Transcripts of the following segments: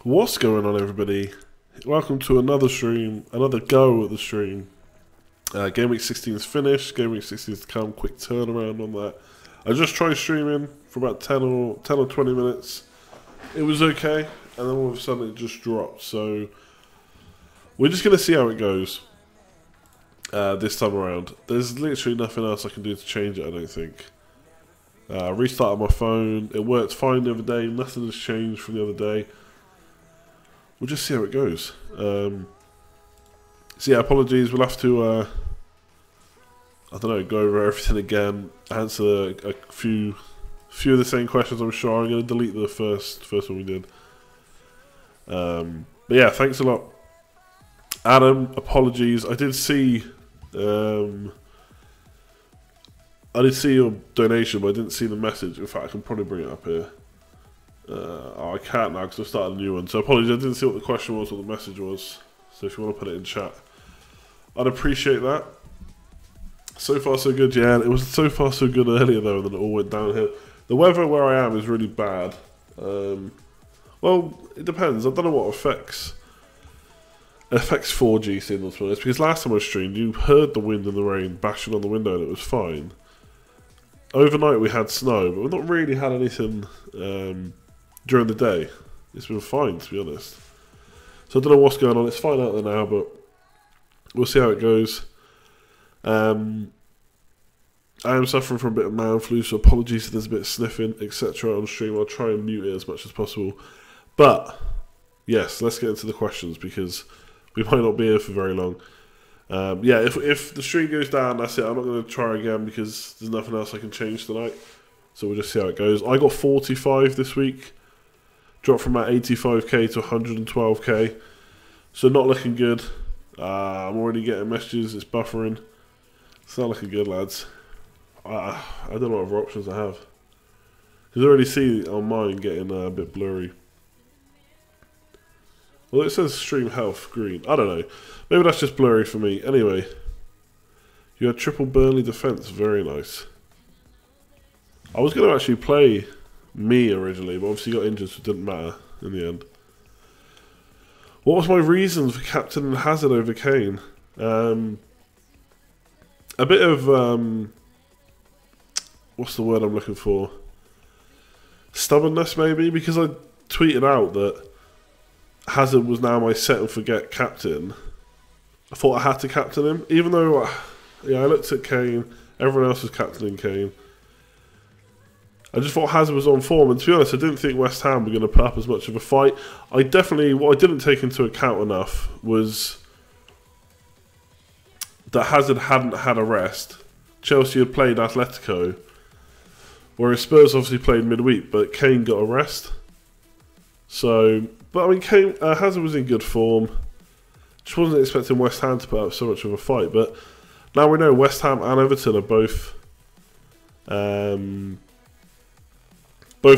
What's going on, everybody? Welcome to another stream, another go at the stream. Game Week 16 is finished, Game Week 16 is to come, quick turnaround on that. I just tried streaming for about 10 or 20 minutes. It was okay, and then all of a sudden it just dropped. So we're just going to see how it goes this time around. There's literally nothing else I can do to change it, I don't think. I restarted my phone, it worked fine the other day, nothing has changed from the other day. We'll just see how it goes. So yeah, apologies. We'll have to, I don't know, go over everything again, answer a few of the same questions. I'm sure I'm going to delete the first one we did. But yeah, thanks a lot, Adam. Apologies. I did see your donation, but I didn't see the message. In fact, I can probably bring it up here. I can't now because I've started a new one. So apologies, I didn't see what the question was or the message was. So if you want to put it in chat, I'd appreciate that. So far so good, yeah. It was so far so good earlier though, and then it all went downhill. The weather where I am is really bad. Well, it depends. I don't know what affects 4G signals for this, because last time I streamed, you heard the wind and the rain bashing on the window and it was fine. Overnight we had snow, but we've not really had anything during the day. It's been fine, to be honest. So I don't know what's going on. It's fine out there now, but we'll see how it goes. I am suffering from a bit of man flu, so apologies if there's a bit of sniffing, etc. on stream. I'll try and mute it as much as possible. But yes, let's get into the questions, because we might not be here for very long. Yeah, if the stream goes down, that's it. I'm not going to try again because there's nothing else I can change tonight. So we'll just see how it goes. I got 45 this week. Dropped from about 85k to 112k. So not looking good. I'm already getting messages. It's buffering. It's not looking good, lads. I don't know what other options I have. Because I already see on mine getting a bit blurry. Well, it says stream health green. I don't know. Maybe that's just blurry for me. Anyway, you had triple Burnley defence. Very nice. I was going to actually play me originally, but obviously got injured, so it didn't matter in the end. What was my reasons for captaining Hazard over Kane? A bit of what's the word I'm looking for? Stubbornness, maybe, because I tweeted out that Hazard was now my set and forget captain. I thought I had to captain him, even though yeah, I looked at Kane. Everyone else was captaining Kane. I just thought Hazard was on form, and to be honest, I didn't think West Ham were going to put up as much of a fight. What I didn't take into account enough was that Hazard hadn't had a rest. Chelsea had played Atletico, whereas Spurs obviously played midweek, but Kane got a rest. So, but I mean, Hazard was in good form. Just wasn't expecting West Ham to put up so much of a fight, but now we know West Ham and Everton are both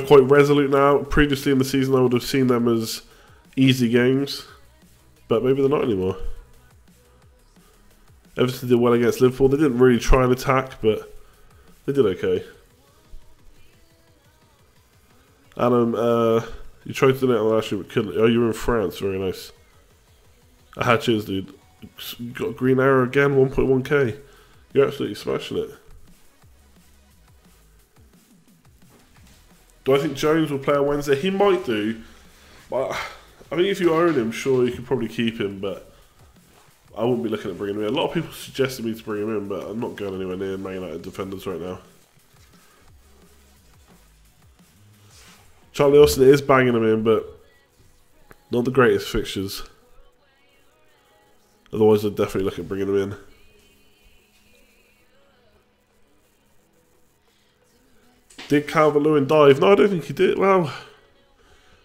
quite resolute now. Previously in the season, I would have seen them as easy games, but maybe they're not anymore. Everton did well against Liverpool. They didn't really try and attack, but they did okay. Adam, you tried to do it last year, but couldn't. Oh, you were in France. Very nice. Cheers, dude. You got a green arrow again, 1.1k. You're absolutely smashing it. Do I think Jones will play on Wednesday? He might do. But I think if you own him, sure, you could probably keep him, but I wouldn't be looking at bringing him in. A lot of people suggested me to bring him in, but I'm not going anywhere near Man United defenders right now. Charlie Austin is banging him in, but not the greatest fixtures. Otherwise, I'd definitely look at bringing him in. Did Calvert-Lewin dive? No, I don't think he did. Well,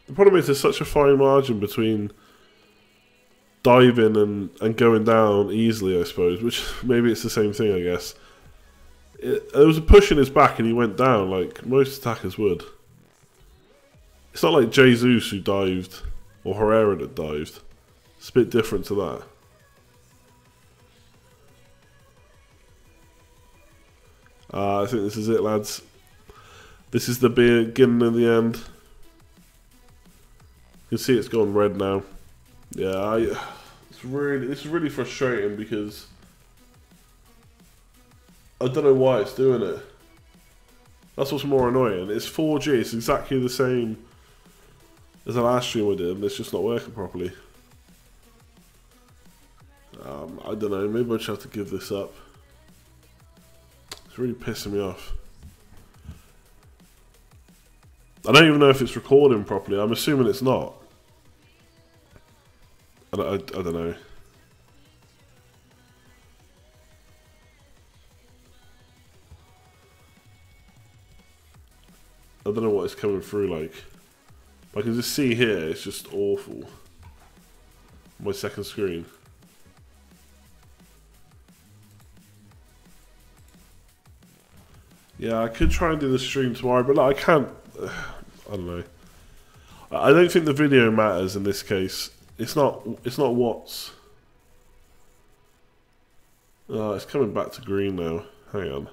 the problem is there's such a fine margin between diving and going down easily, I suppose, which maybe it's the same thing, I guess. There was a push in his back and he went down like most attackers would. It's not like Jesus who dived or Herrera that dived. It's a bit different to that. I think this is it, lads. This is the beginning and the end. can see it's gone red now. Yeah, this is really frustrating because I don't know why it's doing it. That's what's more annoying. It's 4G. It's exactly the same as the last stream we did, and it's just not working properly. I don't know. Maybe I just have to give this up. It's really pissing me off. I don't even know if it's recording properly. I'm assuming it's not. I don't know. I don't know what it's coming through like. But I can just see here, it's just awful. My second screen. Yeah, I could try and do the stream tomorrow, but like, I can't. I don't know. I don't think the video matters in this case. It's not what's. It's coming back to green now. Hang on.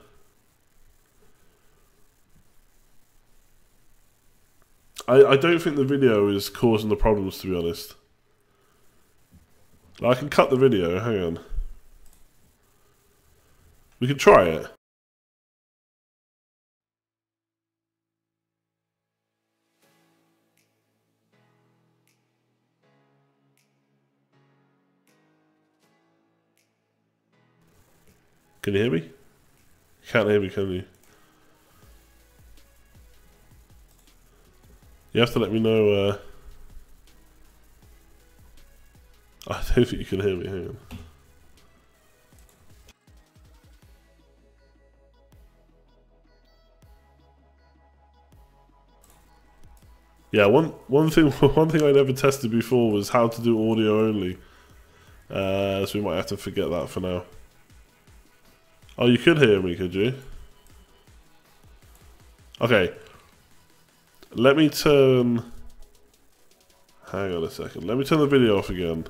I don't think the video is causing the problems, to be honest. I can cut the video. Hang on. We can try it. Can you hear me? You can't hear me, can you? You have to let me know. I don't think you can hear me. Hang on. Yeah, one thing I never tested before was how to do audio only. So we might have to forget that for now. Oh, you could hear me, could you? Okay. Let me turn... Hang on a second. Let me turn the video off again.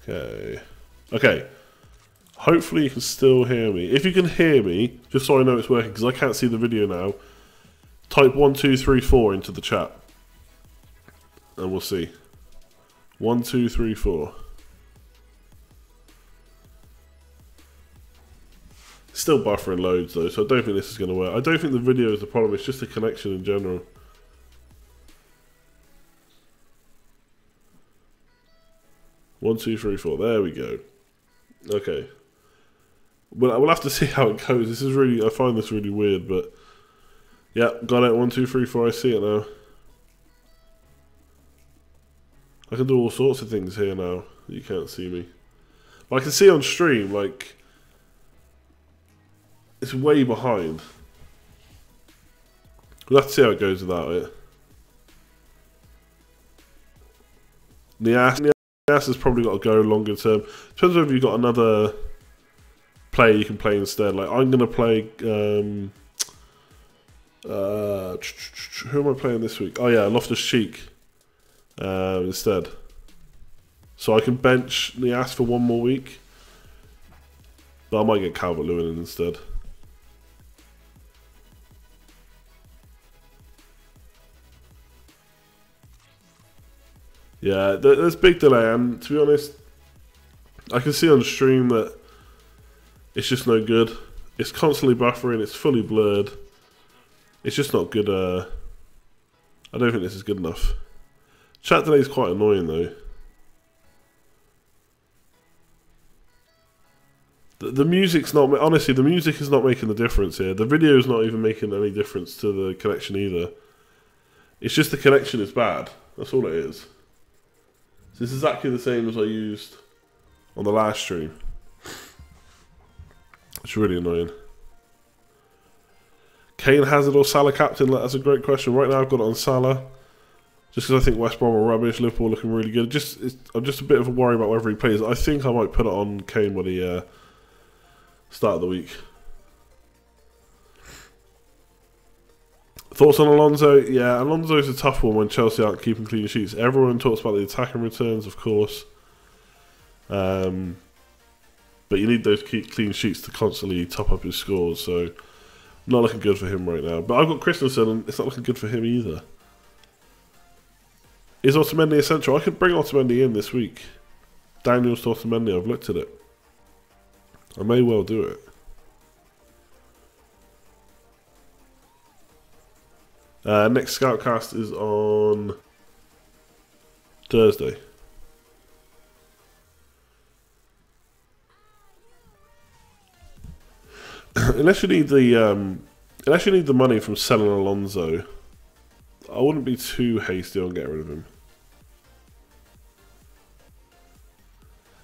Okay. Okay. Hopefully you can still hear me. If you can hear me, just so I know it's working, because I can't see the video now, type 1234 into the chat. And we'll see. 1234. Still buffering loads though, so I don't think this is going to work. I don't think the video is the problem, it's just the connection in general. One, two, three, four. There we go. Okay. Well, we'll have to see how it goes. This is really, I find this really weird, but yeah, got it. 1, 2, 3, 4. I see it now. I can do all sorts of things here now. You can't see me. But I can see on stream, like, it's way behind. We'll have to see how it goes without it. Nias has probably got to go longer term. Depends whether you've got another player you can play instead. Like, I'm going to play... who am I playing this week? Oh yeah, Loftus-Cheek instead. So I can bench Nias for one more week. But I might get Calvert-Lewin in instead. Yeah, there's big delay, and to be honest, I can see on stream that it's just no good. It's constantly buffering, it's fully blurred. It's just not good. I don't think this is good enough. Chat delay is quite annoying though. The music's not, honestly, the music is not making the difference here. The video is not even making any difference to the connection either. It's just the connection is bad. That's all it is. So it's exactly the same as I used on the last stream. It's really annoying. Kane, Hazard or Salah captain? That's a great question. Right now I've got it on Salah. Just because I think West Brom are rubbish, Liverpool looking really good. I'm just a bit of a worry about whether he plays. I think I might put it on Kane when he start of the week. Thoughts on Alonso? Yeah, Alonso's a tough one when Chelsea aren't keeping clean sheets. Everyone talks about the attacking returns, of course. But you need those clean sheets to constantly top up his scores, so not looking good for him right now. But I've got Christensen, and it's not looking good for him either. Is Otamendi essential? I could bring Otamendi in this week. Daniels to Otamendi, I've looked at it. I may well do it. Next Scoutcast is on Thursday. Unless you need the money from selling Alonso, I wouldn't be too hasty on getting rid of him.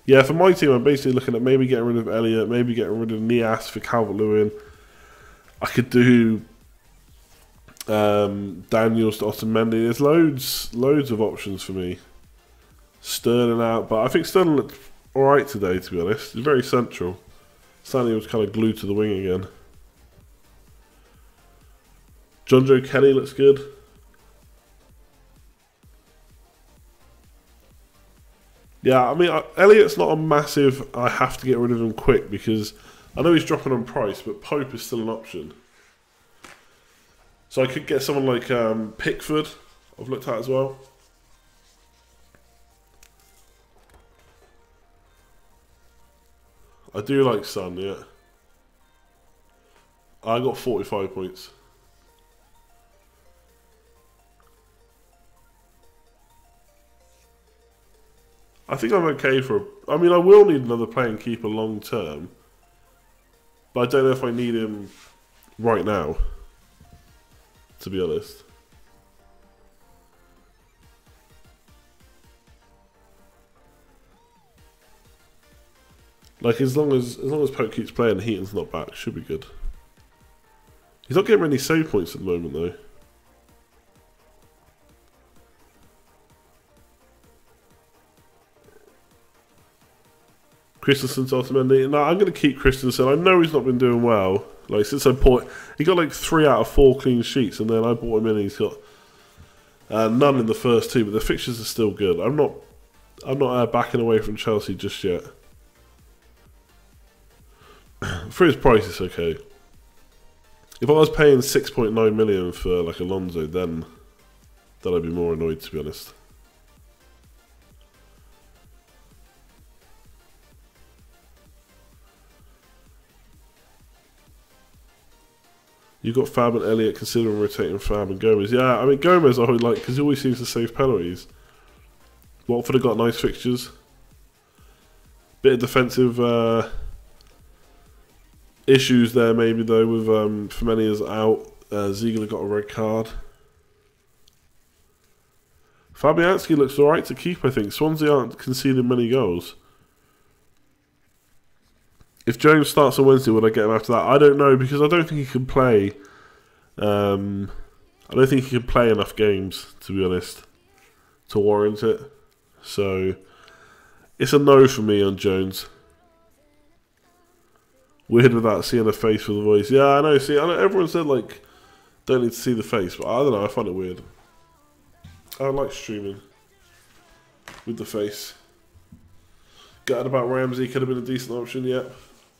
Yeah, for my team, I'm basically looking at maybe getting rid of Elliott, maybe getting rid of Nias for Calvert-Lewin. I could do Daniels to Otamendi. There's loads of options for me. Sterling out, but I think Sterling looked alright today, to be honest. He's very central. Stanley was kind of glued to the wing again. John Joe Kelly looks good. Yeah, I mean, Elliott's not a massive, I have to get rid of him quick, because I know he's dropping on price, but Pope is still an option. So I could get someone like Pickford, I've looked at as well. I do like Son, yeah. I got 45 points. I think I'm okay for... I mean, I will need another playing keeper long term. But I don't know if I need him right now, to be honest. Like, as long as Pope keeps playing, Heaton's not back, should be good. He's not getting many save points at the moment, though. Christensen's Otamendi. No, I'm going to keep Christensen. I know he's not been doing well. Like, since I bought... He got like 3 out of 4 clean sheets, and then I bought him in and he's got none in the first 2, but the fixtures are still good. I'm not backing away from Chelsea just yet. For his price, it's okay. If I was paying 6.9 million for like Alonso, then I'd be more annoyed, to be honest. You've got Fab and Elliott considering rotating Fab and Gomez. Yeah, I mean, Gomez I would like because he always seems to save penalties. Watford have got nice fixtures. Bit of defensive issues there maybe though with Firmino's out. Ziegler got a red card. Fabianski looks alright to keep, I think. Swansea aren't conceding many goals. If Jones starts on Wednesday, would I get him after that? I don't know, because I don't think he can play. I don't think he can play enough games, to be honest, to warrant it. So, it's a no for me on Jones. Weird without seeing a face with a voice. Yeah, I know. See, I know everyone said, like, don't need to see the face, but I don't know. I find it weird. I like streaming with the face. Gutted about Ramsey. Could have been a decent option, yep.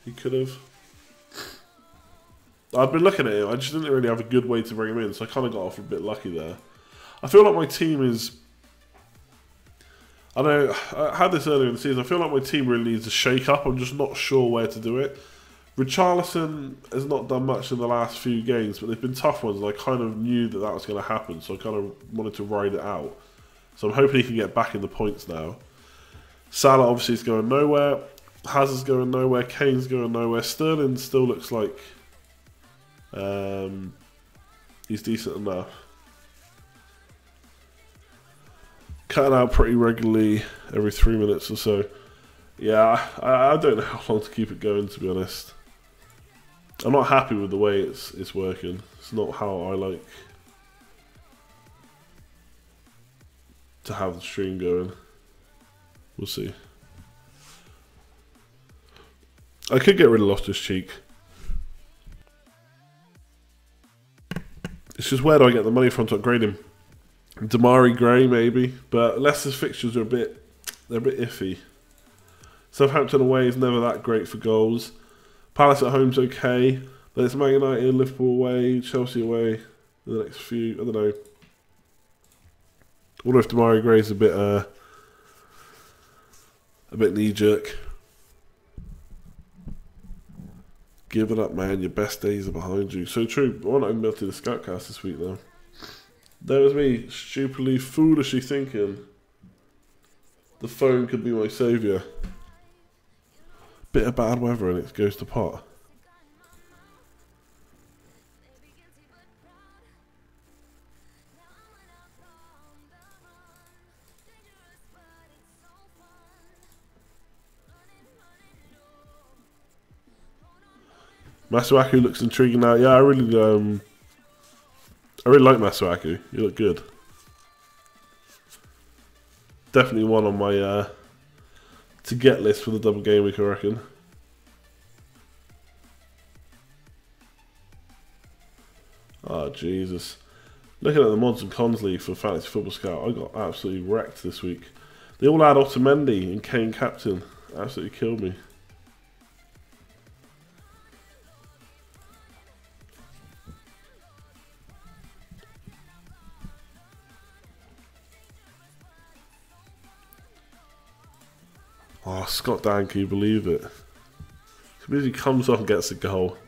He could have. I've been looking at him. I just didn't really have a good way to bring him in, so I kind of got off a bit lucky there. I feel like my team is... I know, I had this earlier in the season. I feel like my team really needs a shake-up. I'm just not sure where to do it. Richarlison has not done much in the last few games, but they've been tough ones, and I kind of knew that was going to happen, so I kind of wanted to ride it out. So I'm hoping he can get back in the points now. Salah obviously is going nowhere. Hazard's going nowhere. Kane's going nowhere. Sterling still looks like he's decent enough. Cutting out pretty regularly every 3 minutes or so. Yeah, I don't know how long to keep it going, to be honest. I'm not happy with the way it's working. It's not how I like to have the stream going. We'll see. I could get rid of Loftus-Cheek. It's just where do I get the money from to upgrade him? Damari Gray maybe, but Leicester's fixtures are a bit iffy. Southampton away is never that great for goals. Palace at home's okay. Then it's Man United, Liverpool away, Chelsea away. The next few, I don't know. I wonder if Demarai Gray's a bit knee jerk. Give it up, man. Your best days are behind you. So true. I won't even be able to do the Scoutcast this week, though. There was me, stupidly, foolishly thinking the phone could be my saviour. Bit of bad weather and it goes to pot. Masuaku looks intriguing now. Yeah, I really like Masuaku. You look good. Definitely one on my to get list for the double game week, I reckon. Oh Jesus! Looking at the mods and cons league for Fantasy Football Scout, I got absolutely wrecked this week. They all had Otamendi and Kane captain. Absolutely killed me. Oh, Scott Dan, can you believe it? He comes off and gets a goal.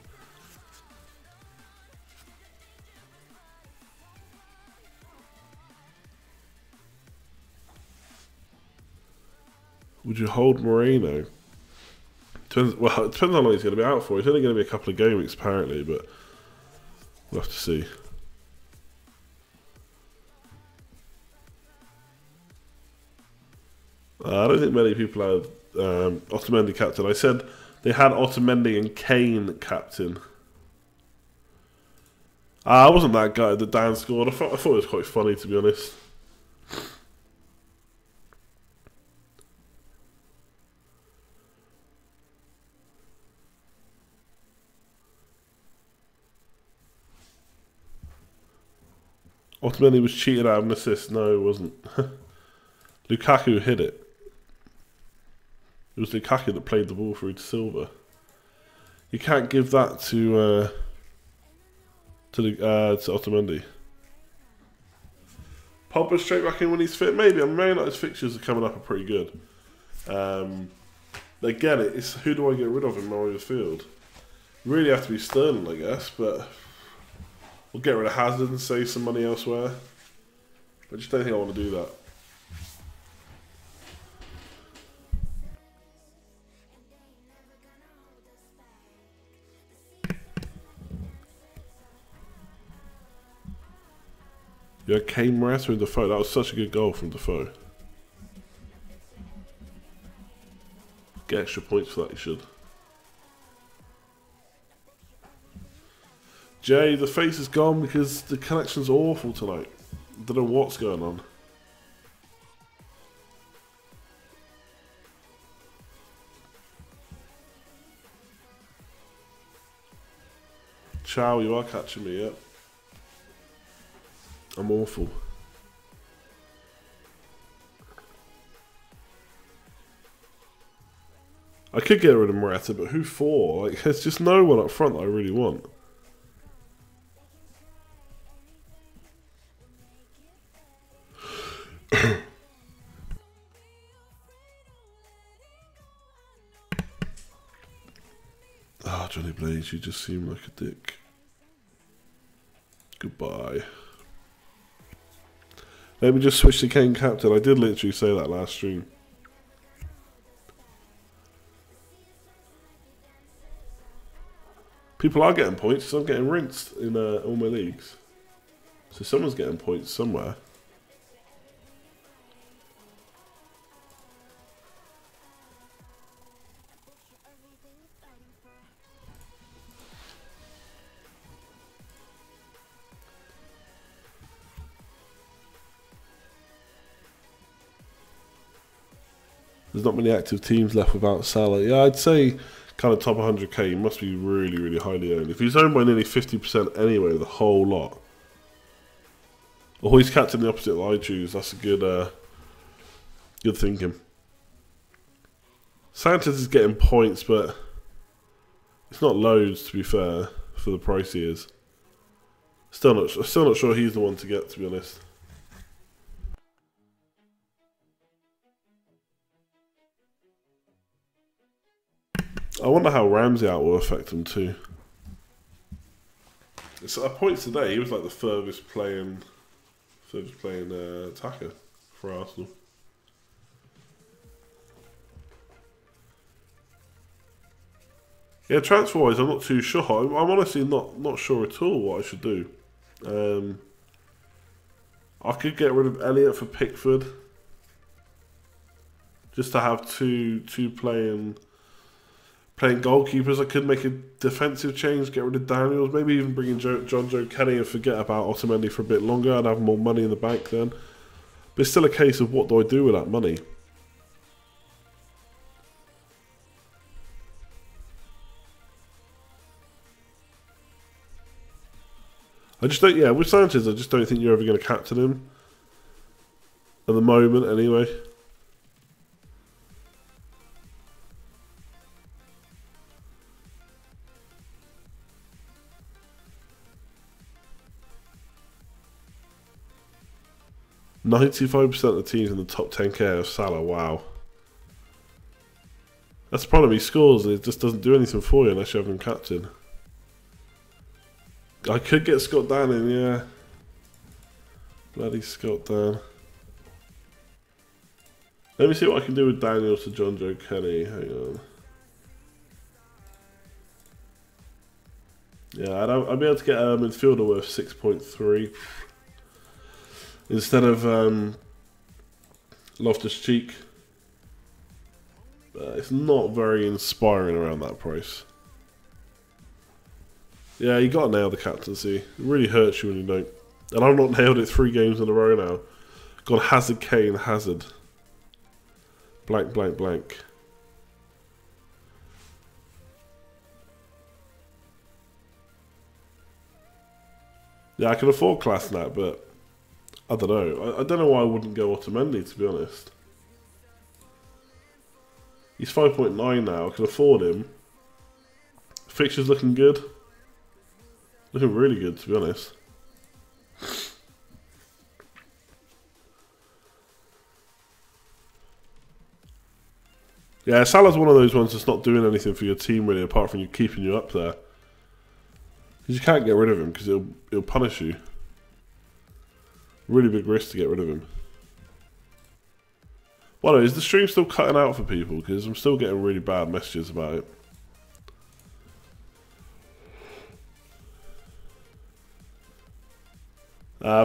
Would you hold Moreno? Depends, well, it depends how long he's going to be out for. He's only going to be a couple of game weeks apparently, but we'll have to see. I don't think many people have Otamendi captain. I said they had Otamendi and Kane captain. I wasn't that guy that Dan scored. I thought it was quite funny, to be honest. Otamendi was cheated out of an assist. No, it wasn't. Lukaku hit it. It was Lukaku that played the ball through to Silva. You can't give that to Otamendi. Pogba straight back in when he's fit. Maybe. I mean, Man United's fixtures are coming up are pretty good. Again, it's who do I get rid of in my midfield? Really have to be Sterling, I guess, but we'll get rid of Hazard and save some money elsewhere. I just don't think I want to do that. Yeah, Kane, Morata and Defoe. That was such a good goal from Defoe. Get extra points for that, you should. Jay, the face is gone because the connection's awful tonight. Don't know what's going on. Chow, you are catching me, yeah. I'm awful. I could get rid of Morata, but who for? Like, there's just no one up front that I really want. Ah, Johnny Blaze, you just seem like a dick. Goodbye. Let me just switch to Kane captain. I did literally say that last stream. People are getting points, so I'm getting rinsed in all my leagues. So someone's getting points somewhere. There's not many active teams left without Salah. Yeah, I'd say kind of top 100k, he must be really, really highly owned. If he's owned by nearly 50% anyway, the whole lot. Or he's captain the opposite that I choose. That's a good, good thinking. Sanchez is getting points, but it's not loads, to be fair, for the price he is. Still not sure he's the one to get, to be honest. I wonder how Ramsey out will affect him too. It's at points today, he was like the furthest playing attacker for Arsenal. Yeah, transfer-wise, I'm not too sure. I'm honestly not sure at all what I should do. I could get rid of Elliott for Pickford, just to have two playing goalkeepers. I could make a defensive change, get rid of Daniels, maybe even bring in John Joe Kenny and forget about Otamendi for a bit longer. I'd have more money in the bank then. But it's still a case of what do I do with that money? I just don't, yeah, with Sanchez, I just don't think you're ever going to captain him. At the moment, anyway. %95% of the teams in the top 10k of Salah, wow. That's the problem, he scores and it just doesn't do anything for you unless you have him captain. I could get Scott Dan in, yeah. Bloody Scott Dan. Let me see what I can do with Daniels to John Joe Kenny. Hang on. Yeah, I'd be able to get a midfielder worth 6.3 instead of Loftus-Cheek. It's not very inspiring around that price. Yeah, you got to nail the captaincy. It really hurts you when you don't. And I've not nailed it 3 games in a row now. Gone Hazard, Kane, Hazard. Blank, blank, blank. Yeah, I can afford Klasnat, but I don't know. I don't know why I wouldn't go Otamendi, to be honest. He's 5.9 now. I can afford him. Fixture's looking good. Looking really good, to be honest. Yeah, Salah's one of those ones that's not doing anything for your team really, apart from keeping you up there. Because you can't get rid of him because he'll punish you. Really big risk to get rid of him. Well, is the stream still cutting out for people? Because I'm still getting really bad messages about it.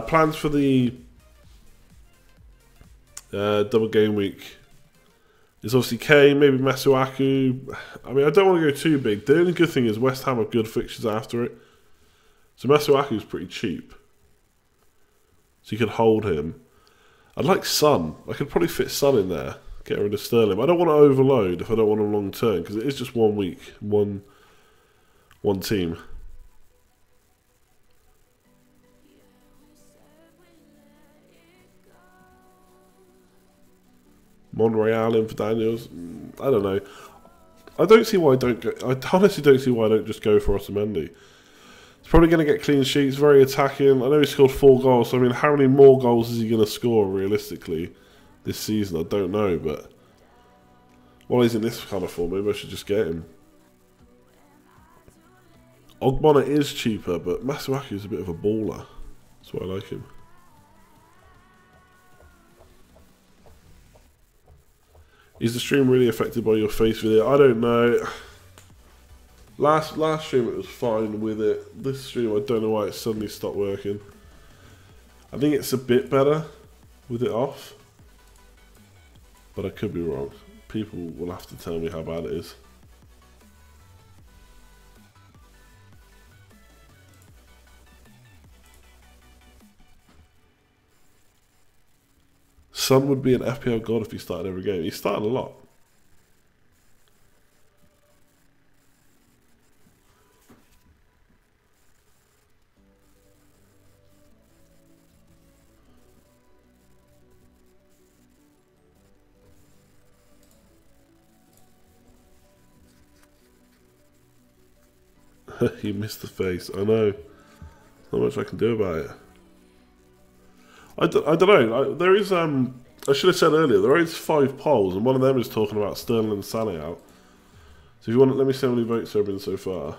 Plans for the double game week is obviously Kane, maybe Masuaku. I mean, I don't want to go too big. The only good thing is West Ham have good fixtures after it. So Masuaku's pretty cheap. So you could hold him. I'd like Son. I could probably fit Son in there. Get rid of Sterling. I don't want to overload if I don't want a long term, because it is just 1 week, one team. Monreal in for Daniels. I don't know. I don't see why I don't go. I honestly don't see why I don't just go for Otamendi. He's probably going to get clean sheets, very attacking. I know he scored 4 goals, so I mean, how many more goals is he going to score realistically this season? I don't know, but while he's in this kind of form, maybe I should just get him. Ogbonna is cheaper, but Masuaku is a bit of a baller. That's why I like him. Is the stream really affected by your face video? I don't know. Last stream it was fine with it. This stream I don't know why it suddenly stopped working. I think it's a bit better with it off. But I could be wrong. People will have to tell me how bad it is. Son would be an FPL god if he started every game. He started a lot. You missed the face. I know. Not much I can do about it. I don't know. There is I should have said earlier, there is 5 polls, and one of them is talking about Sterling and Salah out. So if you want to, let me see how many votes there have been so far.